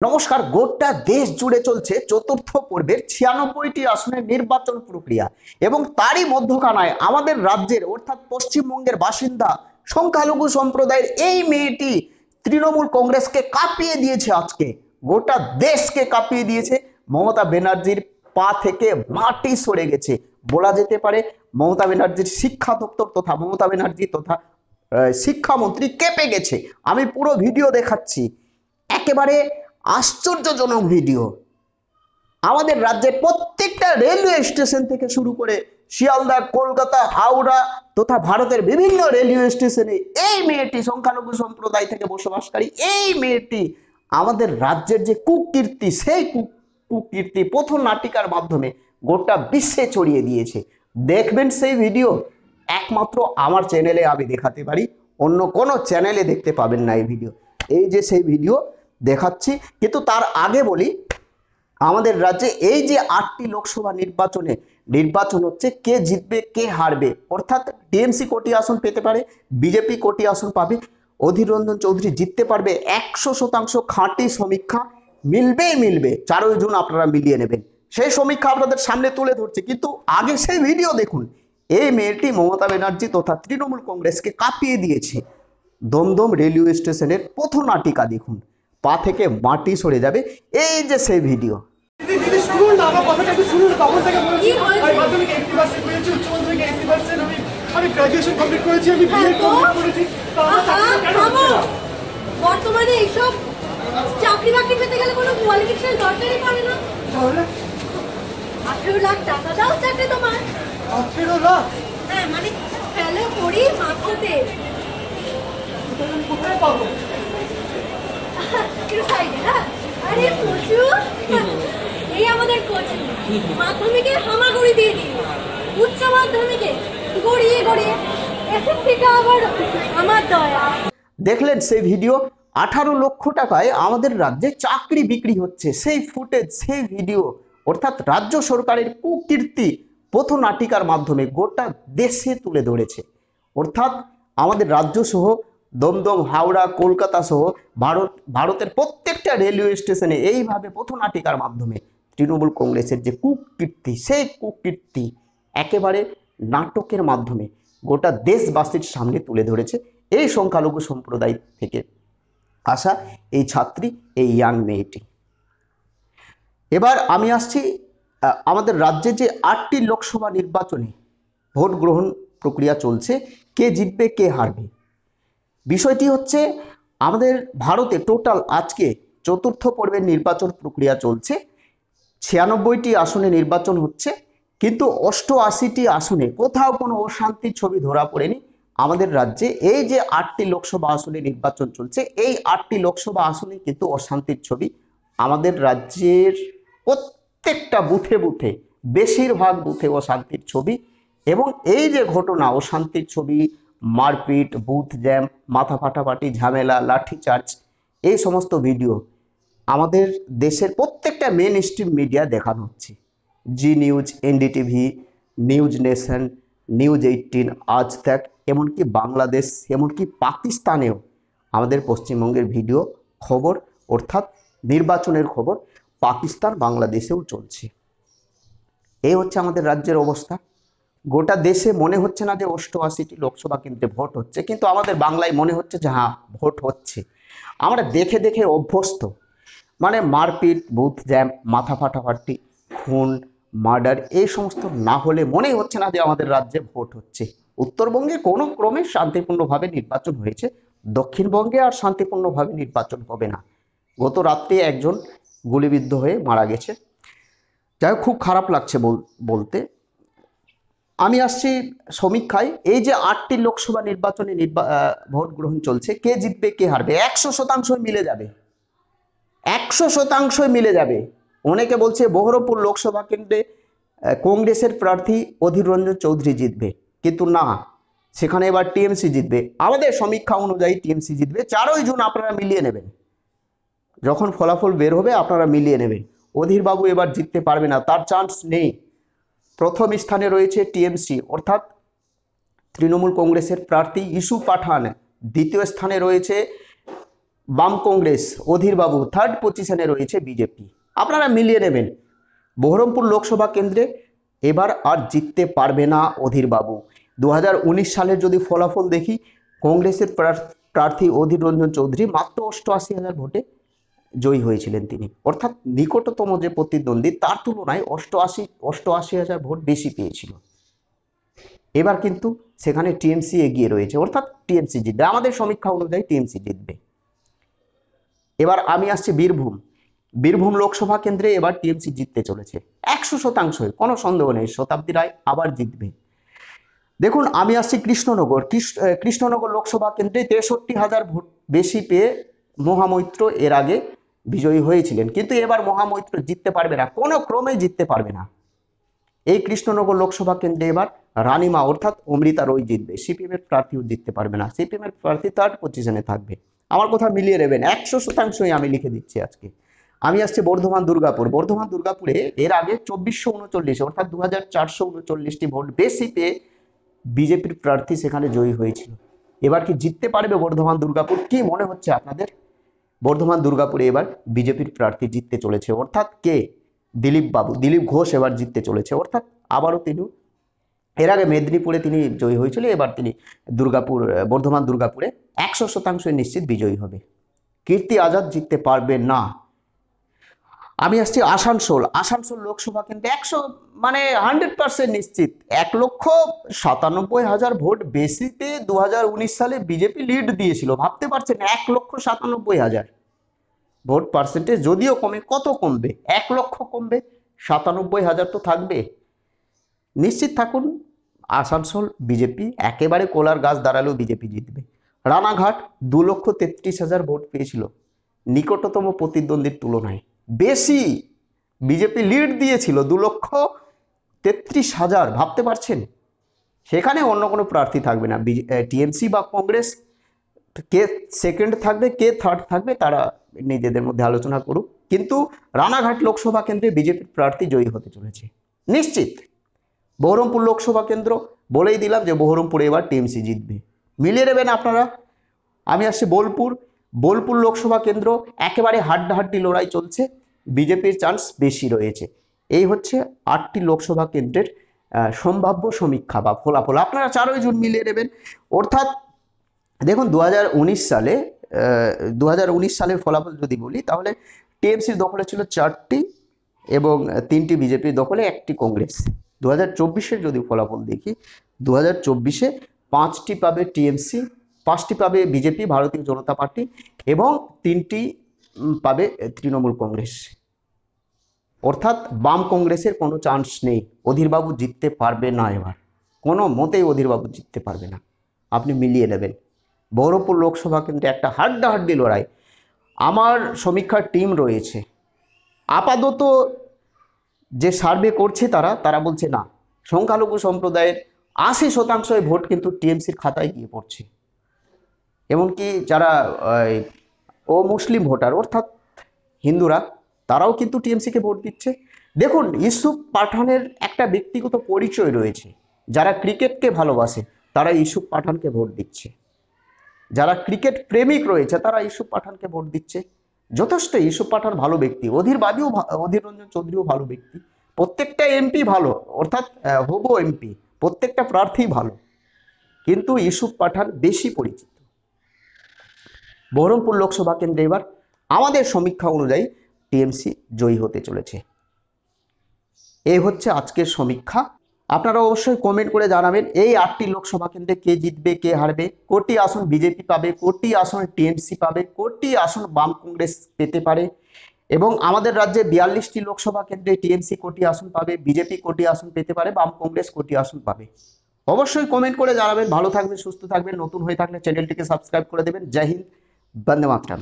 নমস্কার। গোটা দেশ জুড়ে চলছে চতুর্থ পর্বের 96টি আসনের নির্বাচন প্রক্রিয়া এবং তারই মধ্যখানায় আমাদের রাজ্যের অর্থাৎ পশ্চিমবঙ্গের বাসিন্দা সংখ্যালঘু সম্প্রদায়ের এই মেয়েটি তৃণমূল কংগ্রেসকে কাঁপিয়ে দিয়েছে। আজকে গোটা দেশকে কাঁপিয়ে দিয়েছে। মমতা ব্যানার্জির পা থেকে মাটি সরে গেছে বলা যেতে পারে। মমতা ব্যানার্জির শিক্ষা দপ্তর তথা মমতা ব্যানার্জি তথা শিক্ষামন্ত্রী কেঁপে গেছে। আমি পুরো ভিডিও দেখাচ্ছি, একেবারে আশ্চর্যজনক ভিডিও। আমাদের রাজ্যের প্রত্যেকটা রেলওয়ে স্টেশন থেকে শুরু করে শিয়ালদা, কলকাতা, হাওড়া তথা ভারতের বিভিন্ন রেলওয়ে স্টেশনে এই মেয়েটি সংখ্যালঘু সম্প্রদায় থেকে বসবাসকারী এই মেয়েটি আমাদের রাজ্যের যে কুকীর্তি, সেই কুকীর্তি পথ নাটিকার মাধ্যমে গোটা বিশ্বে ছড়িয়ে দিয়েছে। দেখবেন সেই ভিডিও, একমাত্র আমার চ্যানেলে আমি দেখাতে পারি, অন্য কোনো চ্যানেলে দেখতে পাবেন না এই ভিডিও। এই যে সেই ভিডিও দেখাচ্ছি, কিন্তু তার আগে বলি, আমাদের রাজ্যে এই যে 8টি লোকসভা নির্বাচন হচ্ছে, কে জিতবে কে হারবে, অর্থাৎ টিএমসি কোটি আসন পেতে পারে, বিজেপি কোটি আসন পাবে, অধীর রঞ্জন চৌধুরী জিততে পারবে। 100% খাঁটি সমীক্ষা মিলবে। 4ই জুন আপনারা মিলিয়ে নেবেন, সেই সমীক্ষা আপনাদের সামনে তুলে ধরছে। কিন্তু আগে সেই ভিডিও দেখুন। এই মেয়েটি মমতা ব্যানার্জি তথা তৃণমূল কংগ্রেসকে কাঁপিয়ে দিয়েছে। দমদম রেলওয়ে স্টেশনের পথনাটিকা দেখুন, পা থেকে মাটি সরে যাবে। এই যে সেই ভিডিও। বর্তমানে এইসব চাকরি বাকরি পেতে গেলে কোনো কোয়ালিফিকেশন দরকারই পড়ে না। 18 লাখ টাকা দাও চাকরি তোমার। 18 লাখ? হ্যাঁ, মানে ফেলে করি মাথাতে। কোথায় পাবো? একটু সাইডে। হ্যাঁ, আরে কচু, এই আমাদের কচু। মাধ্যমিকে হামাগুড়ি দিয়ে দিই, উচ্চ মাধ্যমিকে গড়িয়ে এসব থেকে আবার আমার দয়া। দেখলেন সেই ভিডিও? 18 লক্ষ টাকায় আমাদের রাজ্যে চাকরি বিক্রি হচ্ছে, সেই ফুটেজ, সেই ভিডিও, অর্থাৎ রাজ্য সরকারের কুকীর্তি পথনাটিকার মাধ্যমে গোটা দেশে তুলে ধরেছে। অর্থাৎ আমাদের রাজ্য সহ দমদম, হাওড়া, কলকাতা সহ ভারতের প্রত্যেকটা রেলওয়ে স্টেশনে এইভাবে পথনাটিকার মাধ্যমে তৃণমূল কংগ্রেসের যে কুকীর্তি, সেই কুকীর্তি একেবারে নাটকের মাধ্যমে গোটা দেশবাসীর সামনে তুলে ধরেছে এই সংখ্যালঘু সম্প্রদায় থেকে আসা এই ছাত্রী, এই ইয়াং মেয়েটি। এবার আমি আসছি আমাদের রাজ্যে যে 8টি লোকসভা নির্বাচনে ভোট গ্রহণ প্রক্রিয়া চলছে, কে জিতবে কে হারবে। বিষয়টি হচ্ছে, আমাদের ভারতে টোটাল আজকে চতুর্থ পর্বের নির্বাচন প্রক্রিয়া চলছে। 96টি আসনে নির্বাচন হচ্ছে, কিন্তু 88টি আসনে কোথাও কোনো অশান্তির ছবি ধরা পড়েনি। আমাদের রাজ্যে এই যে 8টি লোকসভা আসনে নির্বাচন চলছে, এই 8টি লোকসভা আসনে কিন্তু অশান্তির ছবি আমাদের রাজ্যের প্রত্যেকটা বুথে বেশিরভাগ বুথে অশান্তির ছবি। এবং এই যে ঘটনা, অশান্তির ছবি, মারপিট, বুথ জ্যাম, মাথা ফাটাফাটি, ঝামেলা, লাঠিচার্জ, এই সমস্ত ভিডিও আমাদের দেশের প্রত্যেকটা মেন স্ট্রিম মিডিয়া দেখানো হচ্ছে। Zee News, NDTV, News Nation, News 18, Aaj তাক, এমনকি বাংলাদেশ, এমনকি পাকিস্তানেও আমাদের পশ্চিমবঙ্গের ভিডিও খবর, অর্থাৎ নির্বাচনের খবর পাকিস্তান, বাংলাদেশেও চলছে। এই হচ্ছে আমাদের রাজ্যের অবস্থা। গোটা দেশে মনে হচ্ছে না যে 88টি লোকসভা কেন্দ্রে ভোট হচ্ছে, কিন্তু আমাদের বাংলায় মনে হচ্ছে যে হ্যাঁ ভোট হচ্ছে। আমরা দেখে অভ্যস্ত। মানে মারপিট, বুথ জ্যাম, মাথা ফাটাফাটি, খুন, মার্ডার, এই সমস্ত না হলে মনেই হচ্ছে না যে আমাদের রাজ্যে ভোট হচ্ছে। উত্তরবঙ্গে কোনো ক্রমে শান্তিপূর্ণভাবে নির্বাচন হয়েছে, দক্ষিণবঙ্গে আর শান্তিপূর্ণভাবে নির্বাচন হবে না। গত রাত্রে একজন গুলিবিদ্ধ হয়ে মারা গেছে। যাই হোক, খুব খারাপ লাগছে বলতে। আমি আসছি সমীক্ষায়। এই যে 8টি লোকসভা নির্বাচনে ভোট গ্রহণ চলছে, কে জিতবে কে হারবে 100% মিলে যাবে, 100% মিলে যাবে। অনেকে বলছে বহরমপুর লোকসভা কেন্দ্রে কংগ্রেসের প্রার্থী অধীর রঞ্জন চৌধুরী জিতবে, কিন্তু না, সেখানে এবার টিএমসি জিতবে। আমাদের সমীক্ষা অনুযায়ী টিএমসি জিতবে। 4ই জুন আপনারা মিলিয়ে নেবেন, যখন ফলাফল বের হবে আপনারা মিলিয়ে নেবেন। অধীর বাবু এবার জিততে পারবে না, তার চান্স নেই। প্রথম স্থানে রয়েছে টিএমসি, অর্থাৎ তৃণমূল কংগ্রেসের প্রার্থী ইস্যু পাঠান। দ্বিতীয় স্থানে রয়েছে বাম কংগ্রেস অধীর বাবু, থার্ড পজিশনে রয়েছে বিজেপি। আপনারা মিলিয়ে নেবেন, বহরমপুর লোকসভা কেন্দ্রে এবার আর জিততে পারবে না অধীর বাবু। 2019 সালের যদি ফলাফল দেখি, কংগ্রেসের প্রার্থী অধীর রঞ্জন চৌধুরী মাত্র 88,000 ভোটে জয়ী হয়েছিলেন তিনি, অর্থাৎ নিকটতম যে প্রতিদ্বন্দ্বী তার তুলনায় 88,000 ভোট বেশি পেয়েছিল। এবার কিন্তু সেখানে টিএমসি এগিয়ে রয়েছে, অর্থাৎ টিএমসি জিতবে, আমাদের সমীক্ষা অনুযায়ী টিএমসি জিতবে। এবার আমি আসছি বীরভূম লোকসভা কেন্দ্রে এবার টিএমসি জিততে চলেছে 100%, কোনো সন্দেহ নেই। শতাব্দী রায় আবার জিতবে। দেখুন, আমি আসছি কৃষ্ণনগর লোকসভা কেন্দ্রে 63,000 ভোট বেশি পেয়ে মহামৈত্র এর আগে বিজয়ী হয়েছিলেন, কিন্তু এবার মহামৈত্র জিততে পারবে না, কোনো ক্রমেই জিততে পারবে না। এই কৃষ্ণনগর লোকসভা কেন্দ্রে এবার রানীমা অর্থাৎ অমৃতা রয় জিতবে, সিপিএম এর প্রার্থীও জিততে পারবে না, সিপিএম এর প্রার্থী থার্ড পজিশনে থাকবে। আমার কথা মিলিয়ে নেবেন, 100%ই আমি লিখে দিচ্ছি আজকে। আমি আসছি বর্ধমান দুর্গাপুরে এর আগে 2439 অর্থাৎ 2439টি ভোট বেশি পেয়ে বিজেপির প্রার্থী সেখানে জয়ী হয়েছিল। এবার কি জিততে পারবে বর্ধমান দুর্গাপুর? কি মনে হচ্ছে আপনাদের? বর্ধমান দুর্গাপুরে এবার বিজেপির প্রার্থী জিততে চলেছে, অর্থাৎ কে? দিলীপ ঘোষ এবার জিততে চলেছে, অর্থাৎ আবারও তিনি, এর আগে মেদিনীপুরে তিনি জয়ী হয়েছিল, এবার তিনি বর্ধমান দুর্গাপুরে 100% নিশ্চিত বিজয়ী হবে। কীর্তি আজাদ জিততে পারবে না। আমি আসছি আসানসোল লোকসভা কেন্দ্রে 100% নিশ্চিত 1,97,000 ভোট বেশি পেয়ে 2019 সালে বিজেপি লিড দিয়েছিল। ভাবতে পারছেন, 1,97,000 ভোট পার্সেন্টেজ যদিও কমে, কত কমবে? 1 লক্ষ কমবে, 97,000 তো থাকবে। নিশ্চিত থাকুন, আসানসোল বিজেপি একেবারে কোলার গাছ দাঁড়ালেও বিজেপি জিতবে। রানাঘাট 2,33,000 ভোট পেয়েছিল, নিকটতম প্রতিদ্বন্দ্বীর তুলনায় বেশি বিজেপি লিড দিয়েছিল, 2,33,000। ভাবতে পারছেন, সেখানে অন্য কোনো প্রার্থী থাকবে না, টিএমসি বা কংগ্রেস। কে সেকেন্ড থাকবে, কে থার্ড থাকবে, তারা নিজেদের মধ্যে আলোচনা করুক, কিন্তু রানাঘাট লোকসভা কেন্দ্রে বিজেপির প্রার্থী জয়ী হতে চলেছে নিশ্চিত। বহরমপুর লোকসভা কেন্দ্র বলেই দিলাম যে বহরমপুরে এবার টিএমসি জিতবে, মিলিয়ে নেবেন আপনারা। আমি আসছি বোলপুর লোকসভা কেন্দ্র, একেবারে হাড্ডাহাড্ডি লড়াই চলছে, বিজেপির চান্স বেশি রয়েছে। এই হচ্ছে 8টি লোকসভা কেন্দ্রের সম্ভাব্য সমীক্ষা বা ফলাফল, আপনারা 4 জুন মিলিয়ে নেবেন। অর্থাৎ দেখুন, 2019 সালের ফলাফল যদি বলি, তাহলে টিএমসির দখলে ছিল 4টি এবং 3টি বিজেপির দখলে, 1টি কংগ্রেস। 2024-এর যদি ফলাফল দেখি, 2024-এ 5টি পাবে টিএমসি, 5টি পাবে বিজেপি ভারতীয় জনতা পার্টি এবং 3টি পাবে তৃণমূল কংগ্রেস। অর্থাৎ বাম কংগ্রেসের কোনো চান্স নেই, অধীরবাবু জিততে পারবে না, এবার কোনো মতেই অধীরবাবু জিততে পারবে না। আপনি মিলিয়ে নেবেন, বহরমপুর লোকসভা কেন্দ্রে একটা হাড্ডাহাড্ডি লড়াই। আমার সমীক্ষার টিম রয়েছে, আপাতত যে সার্ভে করছে তারা বলছে না, সংখ্যালঘু সম্প্রদায়ের 80% ভোট কিন্তু টিএমসির খাতায় গিয়ে পড়ছে। এমনকি যারা মুসলিম ভোটার অর্থাৎ হিন্দুরা, তারাও কিন্তু টিএমসিকে ভোট দিচ্ছে। দেখুন, ইউসুফ পাঠানের একটা ব্যক্তিগত পরিচয় রয়েছে, যারা ক্রিকেটকে ভালোবাসে তারা ইউসুফ পাঠানকে ভোট দিচ্ছে, যারা ক্রিকেট প্রেমিক রয়েছে তারা ইউসুফ পাঠানকে ভোট দিচ্ছে। যথেষ্ট, ইউসুফ পাঠান ভালো ব্যক্তি, অধীর রঞ্জন চৌধুরীও ভালো ব্যক্তি, প্রত্যেকটা এমপি ভালো, অর্থাৎ হবো এমপি, প্রত্যেকটা প্রার্থী ভালো, কিন্তু ইউসুফ পাঠান বেশি পরিচিত। বহরমপুর লোকসভা কেন্দ্রে এবার আমাদের সমীক্ষা অনুযায়ী টিএমসি জয়ী হতে চলেছে। এই হচ্ছে আজকের সমীক্ষা। আপনারা অবশ্যই কমেন্ট করে জানাবেন এই 8টি লোকসভা কেন্দ্রে কে জিতবে, কে হারবে, কোটি আসন বিজেপি পাবে, কোটি আসন টিএমসি পাবে, কোটি আসন বাম কংগ্রেস পেতে পারে, এবং আমাদের রাজ্যে 42টি লোকসভা কেন্দ্রে টিএমসি কোটি আসন পাবে, বিজেপি কোটি আসন পেতে পারে, বাম কংগ্রেস কোটি আসন পাবে। অবশ্যই কমেন্ট করে জানাবেন। ভালো থাকবেন, সুস্থ থাকবেন, নতুন হয়ে থাকলে চ্যানেলটিকে সাবস্ক্রাইব করে দেবেন। জয় হিন্দ, বন্দে মাতরম।